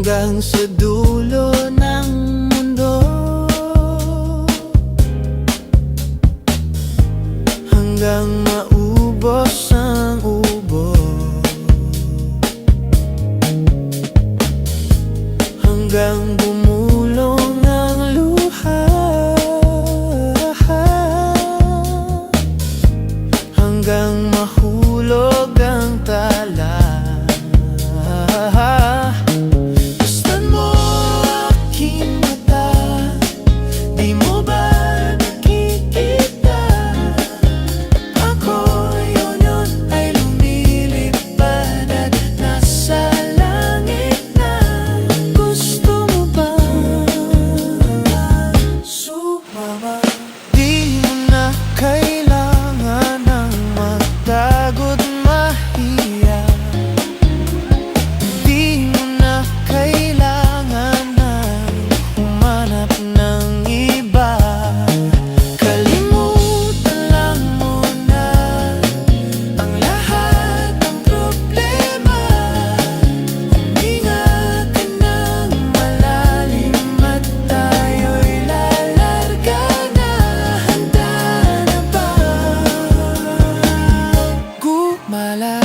hanggang sa dulo ng mundo, hanggang maubos ang ubo, hanggang bumulong ang luha, hanggang mahulog ang tala. Gustan mo aking mata, di mo ba nakikita? Ako yun ay lumilipad at nasa langit na. Gusto mo ba sumama? Di mo na kailangan ng magtago't mahiya. Di mo na kailangan ng humanap ng iba. Kalimutan lang muna ang lahat ng problema. Huminga ka ng malalim at tayo'y lalarga na. Handa na ba gumala?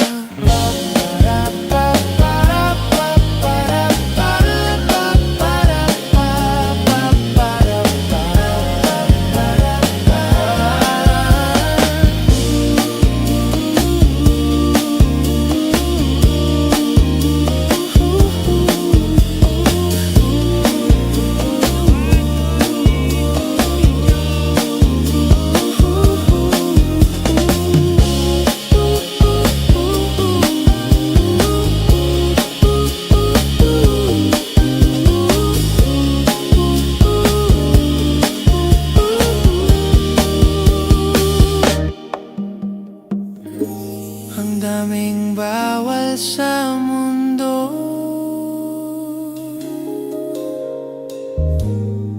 Ang daming bawal sa mundo,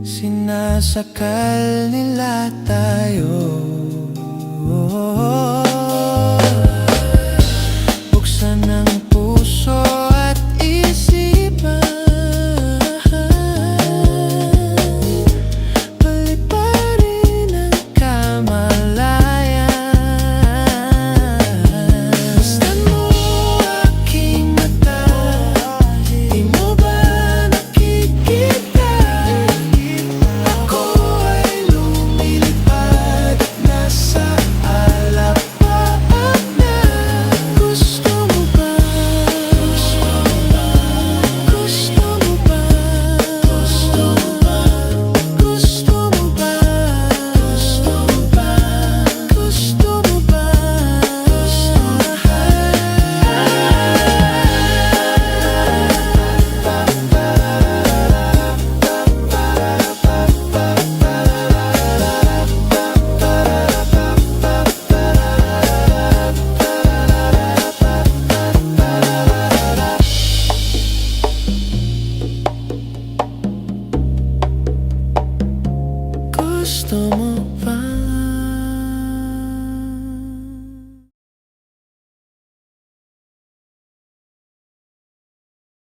sinasakal nila tayo. Buksan ang puso at isipan, paliparin ang kamalayan. Gustan mo aking mata, di mo ba nakikita? Ako ay lumilipad at nasa alapaap na. Gusto mo ba? Gusto mo ba? Gusto mo ba? Gusto mo ba? Gusto mo ba? Gusto mo ba? Gusto mo ba? Gusto mo